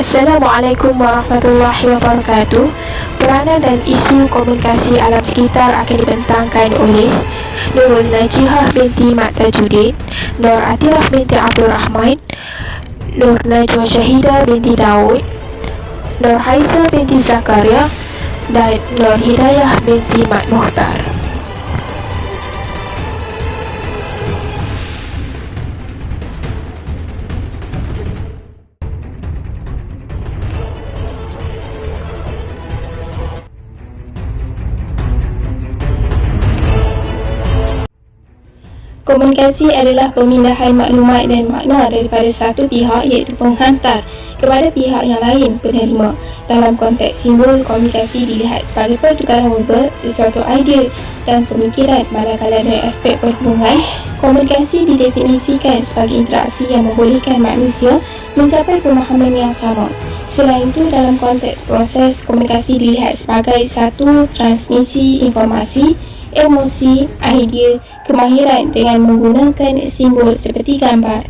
Assalamualaikum warahmatullahi wabarakatuh. Peranan dan isu komunikasi alam sekitar akan dibentangkan oleh Nurul Najihah binti Mat Tajuddin, Nur Atirah binti Abdul Rahman, Nur Najwa Syahidah binti Daud, Nur Haizah binti Zakaria, dan Nur Hidayah binti Mat Muhtar. Komunikasi adalah pemindahan maklumat dan makna daripada satu pihak iaitu penghantar kepada pihak yang lain penerima. Dalam konteks simbol, komunikasi dilihat sebagai pertukaran verba sesuatu idea dan pemikiran. Manakala dari aspek perhubungan, komunikasi didefinisikan sebagai interaksi yang membolehkan manusia mencapai pemahaman yang sama. Selain itu, dalam konteks proses, komunikasi dilihat sebagai satu transmisi informasi, emosi, idea, kemahiran dengan menggunakan simbol seperti gambar.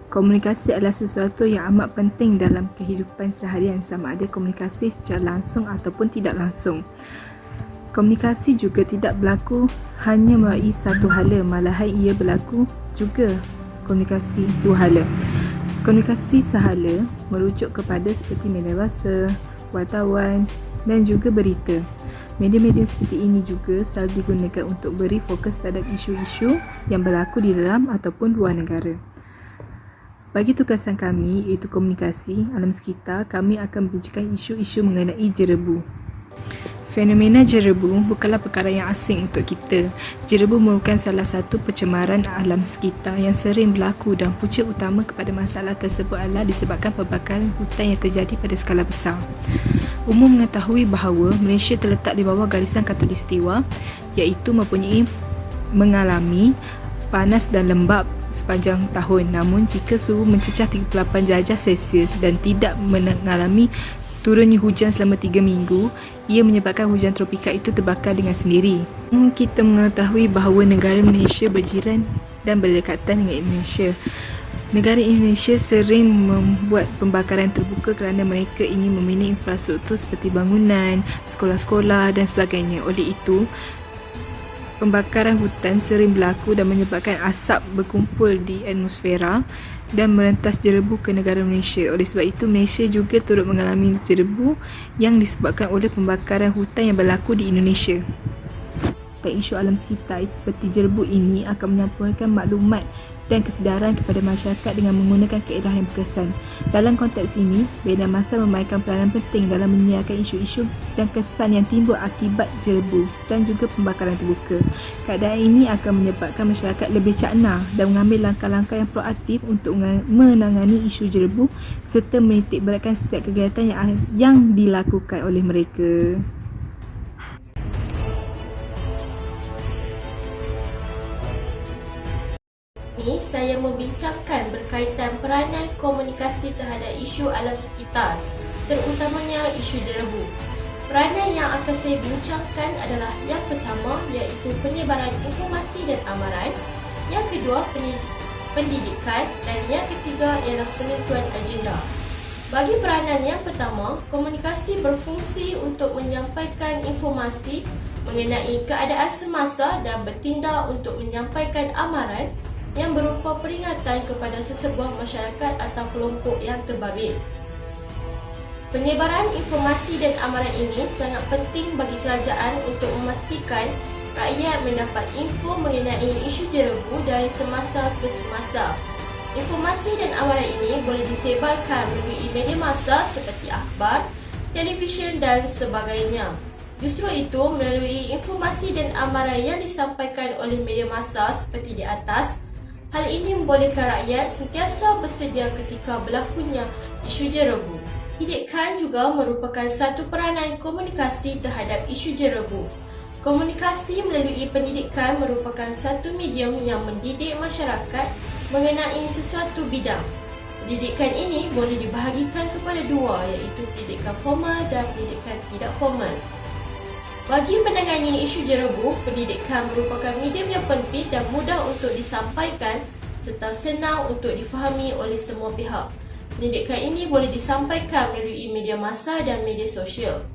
Komunikasi adalah sesuatu yang amat penting dalam kehidupan seharian, sama ada komunikasi secara langsung ataupun tidak langsung. Komunikasi juga tidak berlaku hanya melalui satu hala, malahan ia berlaku juga komunikasi dua hala. Komunikasi sehala merujuk kepada seperti media bahasa, wartawan dan juga berita. Media-media seperti ini juga selalu digunakan untuk beri fokus terhadap isu-isu yang berlaku di dalam ataupun luar negara. Bagi tugasan kami iaitu komunikasi alam sekitar, kami akan membincangkan isu-isu mengenai jerebu. Fenomena jerebu bukanlah perkara yang asing untuk kita. Jerebu merupakan salah satu pencemaran alam sekitar yang sering berlaku dan punca utama kepada masalah tersebut adalah disebabkan pembakaran hutan yang terjadi pada skala besar. Umum mengetahui bahawa Malaysia terletak di bawah garisan khatulistiwa, iaitu mengalami panas dan lembap sepanjang tahun. Namun jika suhu mencecah 38 darjah Celsius dan tidak mengalami turunnya hujan selama 3 minggu, ia menyebabkan hujan tropika itu terbakar dengan sendiri. Kita mengetahui bahawa negara Malaysia berjiran dan berdekatan dengan Indonesia. Negara Indonesia sering membuat pembakaran terbuka kerana mereka ingin membina infrastruktur seperti bangunan, sekolah-sekolah dan sebagainya. Oleh itu, pembakaran hutan sering berlaku dan menyebabkan asap berkumpul di atmosfera dan merentas jerebu ke negara Malaysia. Oleh sebab itu, Malaysia juga turut mengalami jerebu yang disebabkan oleh pembakaran hutan yang berlaku di Indonesia. Isu alam sekitar seperti jerebu ini akan menyampaikan maklumat dan kesedaran kepada masyarakat dengan menggunakan kaedah yang berkesan. Dalam konteks ini, media massa memainkan peranan penting dalam menyiarkan isu-isu dan kesan yang timbul akibat jerebu dan juga pembakaran terbuka. Keadaan ini akan menyebabkan masyarakat lebih cakna dan mengambil langkah-langkah yang proaktif untuk menangani isu jerebu serta menitik beratkan setiap kegiatan yang dilakukan oleh mereka. Ini saya membincangkan berkaitan peranan komunikasi terhadap isu alam sekitar, terutamanya isu jerebu. Peranan yang akan saya bincangkan adalah yang pertama iaitu penyebaran informasi dan amaran, yang kedua pendidikan dan yang ketiga ialah penentuan agenda. Bagi peranan yang pertama, komunikasi berfungsi untuk menyampaikan informasi mengenai keadaan semasa dan bertindak untuk menyampaikan amaran yang berupa peringatan kepada sesebuah masyarakat atau kelompok yang terbabit. Penyebaran informasi dan amaran ini sangat penting bagi kerajaan untuk memastikan rakyat mendapat info mengenai isu jerebu dari semasa ke semasa. Informasi dan amaran ini boleh disebarkan melalui media massa seperti akhbar, televisyen dan sebagainya. Justru itu, melalui informasi dan amaran yang disampaikan oleh media massa seperti di atas, hal ini membolehkan rakyat sentiasa bersedia ketika berlakunya isu jerebu. Pendidikan juga merupakan satu peranan komunikasi terhadap isu jerebu. Komunikasi melalui pendidikan merupakan satu medium yang mendidik masyarakat mengenai sesuatu bidang. Pendidikan ini boleh dibahagikan kepada dua, iaitu pendidikan formal dan pendidikan tidak formal. Bagi menangani isu jerebu, pendidikan merupakan medium yang penting dan mudah untuk disampaikan serta senang untuk difahami oleh semua pihak. pendidikan ini boleh disampaikan melalui media massa dan media sosial.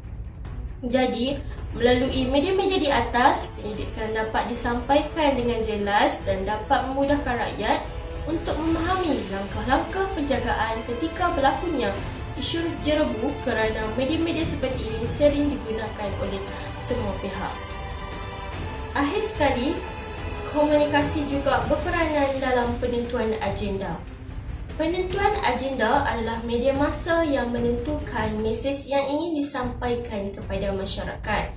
Jadi, melalui media-media di atas, pendidikan dapat disampaikan dengan jelas dan dapat memudahkan rakyat untuk memahami langkah-langkah penjagaan ketika berlakunya isu jerebu kerana media-media seperti ini sering digunakan oleh semua pihak. Akhir sekali, komunikasi juga berperanan dalam penentuan agenda. Penentuan agenda adalah media massa yang menentukan mesej yang ingin disampaikan kepada masyarakat.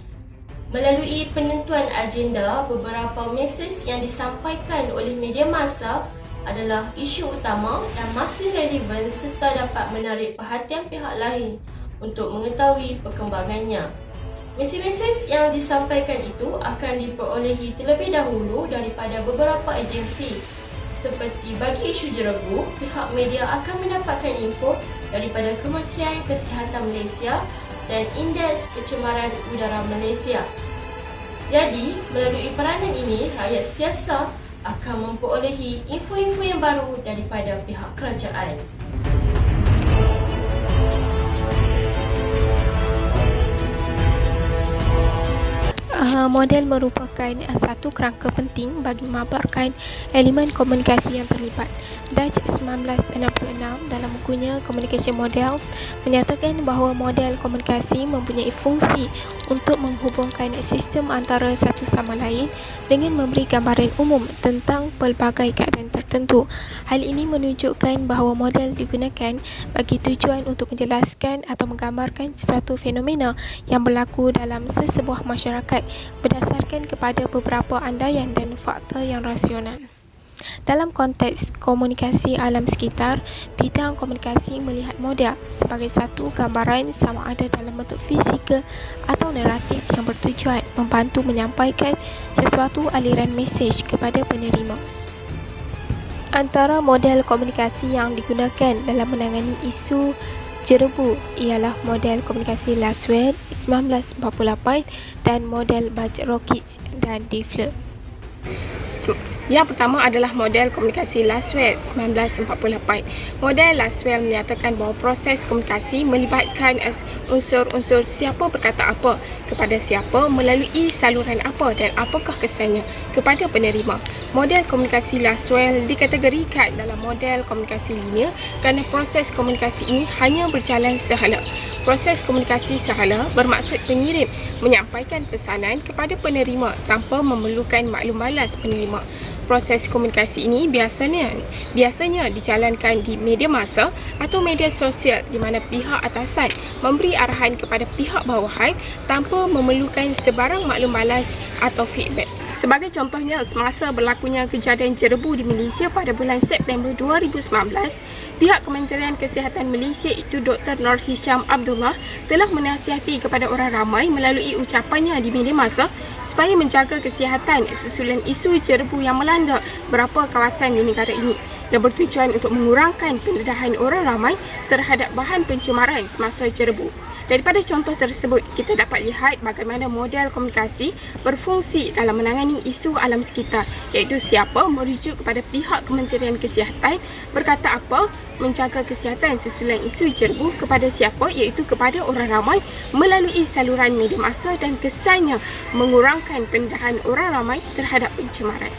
Melalui penentuan agenda, beberapa mesej yang disampaikan oleh media massa adalah isu utama yang masih relevan serta dapat menarik perhatian pihak lain untuk mengetahui perkembangannya. Mesej-mesej yang disampaikan itu akan diperolehi terlebih dahulu daripada beberapa agensi. Seperti bagi isu jerebu, pihak media akan mendapatkan info daripada Kementerian Kesihatan Malaysia dan Indeks Pencemaran Udara Malaysia. Jadi, melalui peranan ini, rakyat sentiasa akan memperolehi info-info yang baru daripada pihak kerajaan. Model merupakan satu kerangka penting bagi memaparkan elemen komunikasi yang terlibat. Dutch 1966 dalam bukunya Communication Models menyatakan bahawa model komunikasi mempunyai fungsi untuk menghubungkan sistem antara satu sama lain dengan memberi gambaran umum tentang pelbagai keadaan tertentu. Hal ini menunjukkan bahawa model digunakan bagi tujuan untuk menjelaskan atau menggambarkan sesuatu fenomena yang berlaku dalam sesebuah masyarakat berdasarkan kepada beberapa andaian dan fakta yang rasional. Dalam konteks komunikasi alam sekitar, bidang komunikasi melihat model sebagai satu gambaran sama ada dalam bentuk fizikal atau naratif yang bertujuan membantu menyampaikan sesuatu aliran mesej kepada penerima. Antara model komunikasi yang digunakan dalam menangani isu jerebu ialah model komunikasi Laswell 1948 dan model Bachrokich dan Diffler. Yang pertama adalah model komunikasi Laswell 1948. Model Laswell menyatakan bahawa proses komunikasi melibatkan unsur-unsur siapa berkata apa kepada siapa melalui saluran apa dan apakah kesannya kepada penerima. Model komunikasi Laswell dikategorikan dalam model komunikasi linear kerana proses komunikasi ini hanya berjalan sehala. Proses komunikasi sehala bermaksud pengirim menyampaikan pesanan kepada penerima tanpa memerlukan maklum balas penerima. Proses komunikasi ini biasanya dijalankan di media massa atau media sosial di mana pihak atasan memberi arahan kepada pihak bawahan tanpa memerlukan sebarang maklum balas atau feedback. Sebagai contohnya, semasa berlakunya kejadian jerebu di Malaysia pada bulan September 2019, pihak Kementerian Kesihatan Malaysia iaitu Dr. Nur Hisham Abdullah telah menasihati kepada orang ramai melalui ucapannya di media massa supaya menjaga kesihatan susulan isu jerebu yang melanda beberapa kawasan di negara ini yang bertujuan untuk mengurangkan pendedahan orang ramai terhadap bahan pencemaran semasa jerebu. Daripada contoh tersebut, kita dapat lihat bagaimana model komunikasi berfungsi dalam menangani isu alam sekitar, iaitu siapa merujuk kepada pihak Kementerian Kesihatan berkata apa, menjaga kesihatan susulan isu jerebu kepada siapa, iaitu kepada orang ramai melalui saluran media massa dan kesannya mengurangkan pendedahan orang ramai terhadap pencemaran.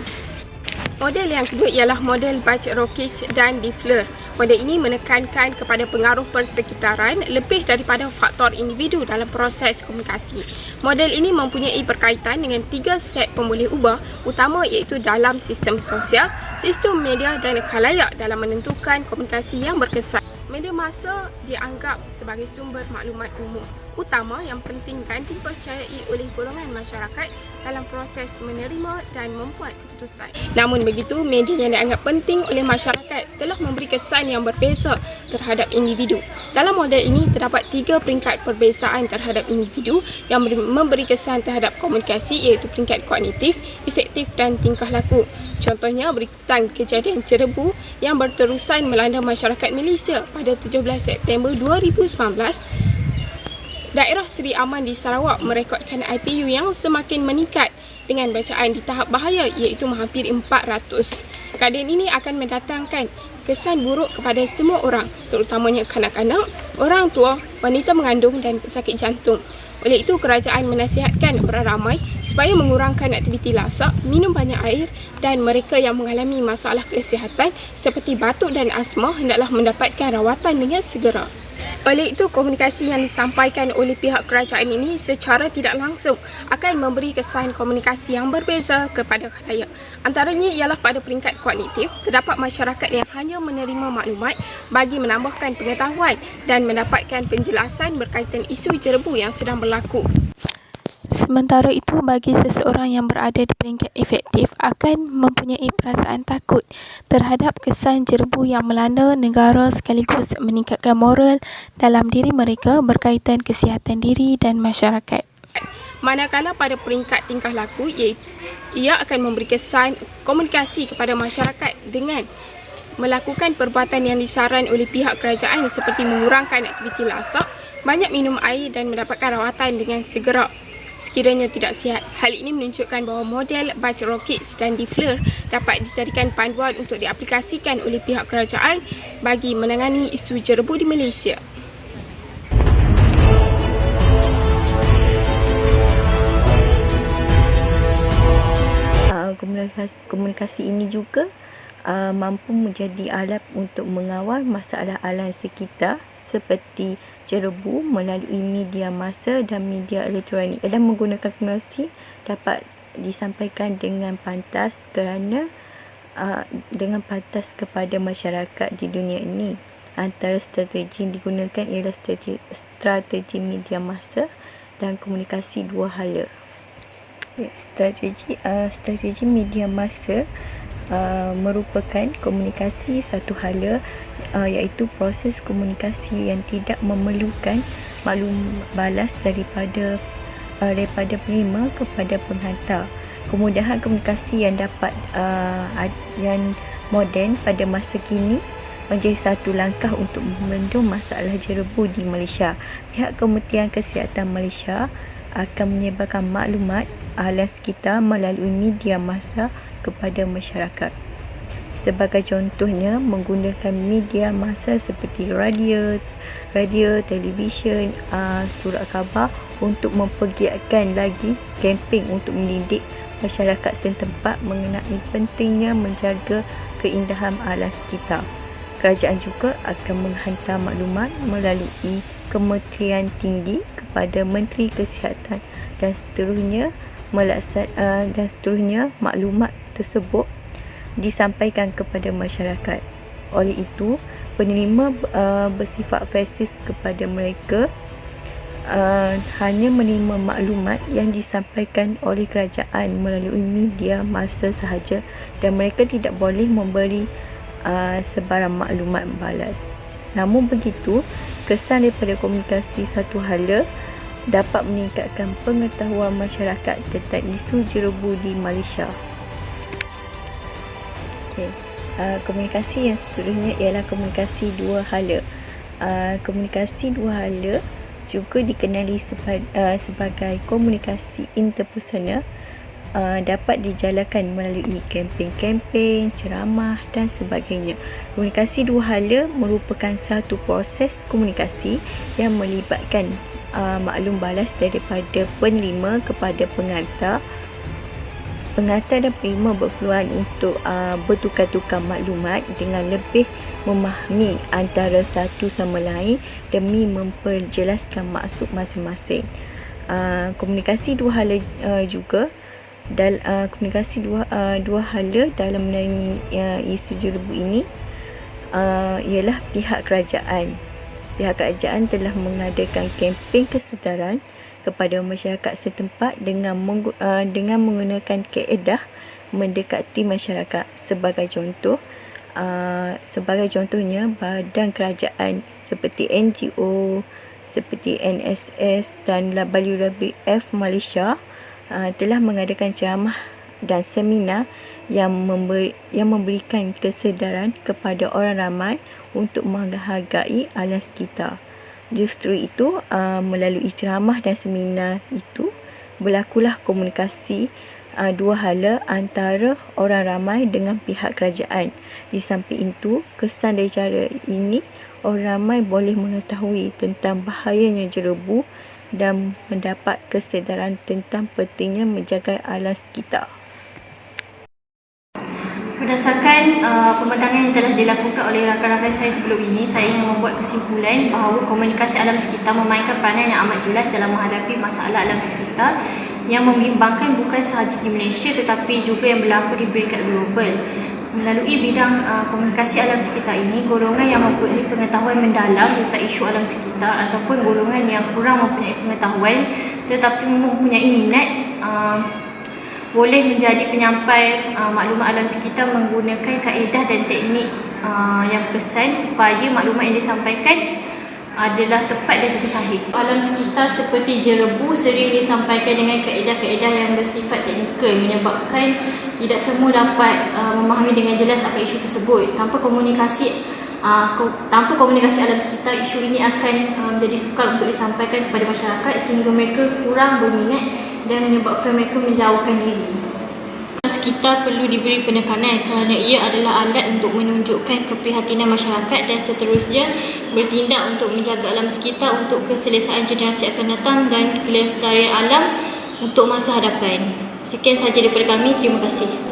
Model yang kedua ialah model Bachrokich dan Diffler. Model ini menekankan kepada pengaruh persekitaran lebih daripada faktor individu dalam proses komunikasi. Model ini mempunyai berkaitan dengan 3 set pemboleh ubah utama iaitu dalam sistem sosial, sistem media dan khalayak dalam menentukan komunikasi yang berkesan. Media massa dianggap sebagai sumber maklumat umum utama yang penting dan dipercayai oleh golongan masyarakat dalam proses menerima dan membuat keputusan. Namun begitu, media yang dianggap penting oleh masyarakat telah memberi kesan yang berbeza terhadap individu. Dalam model ini terdapat 3 peringkat perbezaan terhadap individu yang memberi kesan terhadap komunikasi iaitu peringkat kognitif, efektif dan tingkah laku. Contohnya berikutan kejadian jerebu yang berterusan melanda masyarakat Malaysia pada 17 September 2019. Daerah Seri Aman di Sarawak merekodkan IPU yang semakin meningkat dengan bacaan di tahap bahaya iaitu menghampiri 400. Keadaan ini akan mendatangkan kesan buruk kepada semua orang, terutamanya kanak-kanak, orang tua, wanita mengandung dan pesakit jantung. Oleh itu, kerajaan menasihatkan orang ramai supaya mengurangkan aktiviti lasak, minum banyak air dan mereka yang mengalami masalah kesihatan seperti batuk dan asma hendaklah mendapatkan rawatan dengan segera. Oleh itu, komunikasi yang disampaikan oleh pihak kerajaan ini secara tidak langsung akan memberi kesan komunikasi yang berbeza kepada khalayak. Antaranya ialah pada peringkat kognitif, terdapat masyarakat yang hanya menerima maklumat bagi menambahkan pengetahuan dan mendapatkan penjelasan berkaitan isu jerebu yang sedang berlaku. Sementara itu, bagi seseorang yang berada di peringkat efektif akan mempunyai perasaan takut terhadap kesan jerebu yang melanda negara sekaligus meningkatkan moral dalam diri mereka berkaitan kesihatan diri dan masyarakat. Manakala pada peringkat tingkah laku, ia akan memberi kesan komunikasi kepada masyarakat dengan melakukan perbuatan yang disaran oleh pihak kerajaan seperti mengurangkan aktiviti lasak, banyak minum air dan mendapatkan rawatan dengan segera sekiranya tidak sihat. Hal ini menunjukkan bahawa model Bach Rockets dan Defleur dapat dijadikan panduan untuk diaplikasikan oleh pihak kerajaan bagi menangani isu jerebu di Malaysia. Komunikasi ini juga mampu menjadi alat untuk mengawal masalah alam sekitar seperti jerebu melalui media massa dan media elektronik. Dalam menggunakan komunikasi dapat disampaikan dengan pantas kepada masyarakat di dunia ini. Antara strategi yang digunakan ialah strategi media massa dan komunikasi dua hala. Strategi media massa merupakan komunikasi satu hala, iaitu proses komunikasi yang tidak memerlukan maklum balas daripada penerima kepada penghantar. Kemudahan komunikasi yang yang moden pada masa kini menjadi satu langkah untuk membendung masalah jerebu di Malaysia. Pihak Kementerian Kesihatan Malaysia akan menyebarkan maklumat alam sekitar melalui media massa kepada masyarakat. Sebagai contohnya, menggunakan media massa seperti radio, televisyen, surat khabar untuk mempergiatkan lagi kempen untuk mendidik masyarakat setempat mengenai pentingnya menjaga keindahan alam sekitar. Kerajaan juga akan menghantar maklumat melalui Kementerian Tinggi kepada Menteri Kesihatan dan seterusnya maklumat tersebut disampaikan kepada masyarakat. Oleh itu, penerima bersifat fasis kepada mereka hanya menerima maklumat yang disampaikan oleh kerajaan melalui media massa sahaja dan mereka tidak boleh memberi sebarang maklumat balas. Namun begitu, kesan daripada komunikasi satu hala dapat meningkatkan pengetahuan masyarakat tentang isu jerebu di Malaysia. Komunikasi yang seterusnya ialah komunikasi dua hala. Komunikasi dua hala juga dikenali sebagai komunikasi interpersonal, dapat dijalankan melalui kempen-kempen, ceramah dan sebagainya. Komunikasi dua hala merupakan satu proses komunikasi yang melibatkan maklum balas daripada penerima kepada penghantar. Penghantar dan penerima berpeluang untuk bertukar-tukar maklumat dengan lebih memahami antara satu sama lain demi memperjelaskan maksud masing-masing. Komunikasi dua hala juga komunikasi dua hala dalam menangani isu jerebu ini ialah pihak kerajaan. Pihak kerajaan telah mengadakan kempen kesedaran kepada masyarakat setempat dengan menggunakan kaedah mendekati masyarakat. Sebagai contohnya badan kerajaan seperti NGO, seperti NSS dan WWF Malaysia telah mengadakan ceramah dan seminar yang memberikan kesedaran kepada orang ramai untuk menghargai alam sekitar. Justru itu, melalui ceramah dan seminar itu berlakulah komunikasi dua hala antara orang ramai dengan pihak kerajaan. Di samping itu, kesan dari cara ini, orang ramai boleh mengetahui tentang bahayanya jerebu dan mendapat kesedaran tentang pentingnya menjaga alam sekitar. Berdasarkan pembentangan yang telah dilakukan oleh rakan-rakan saya sebelum ini, saya ingin membuat kesimpulan bahawa komunikasi alam sekitar memainkan peranan yang amat jelas dalam menghadapi masalah alam sekitar yang membimbangkan bukan sahaja di Malaysia tetapi juga yang berlaku di peringkat global. Melalui bidang komunikasi alam sekitar ini, golongan yang mempunyai pengetahuan mendalam tentang isu alam sekitar ataupun golongan yang kurang mempunyai pengetahuan tetapi mempunyai minat boleh menjadi penyampai maklumat alam sekitar menggunakan kaedah dan teknik yang berkesan supaya maklumat yang disampaikan adalah tepat dan juga sahih. Alam sekitar seperti jerebu sering disampaikan dengan kaedah-kaedah yang bersifat teknikal menyebabkan tidak semua dapat memahami dengan jelas akan isu tersebut. Tanpa komunikasi alam sekitar, isu ini akan menjadi sukar untuk disampaikan kepada masyarakat sehingga mereka kurang berminat dan menyebabkan mereka menjauhkan diri. Sekitar perlu diberi penekanan kerana ia adalah alat untuk menunjukkan keprihatinan masyarakat dan seterusnya bertindak untuk menjaga alam sekitar untuk keselesaan generasi akan datang dan kelestarian alam untuk masa hadapan. Sekian sahaja daripada kami. Terima kasih.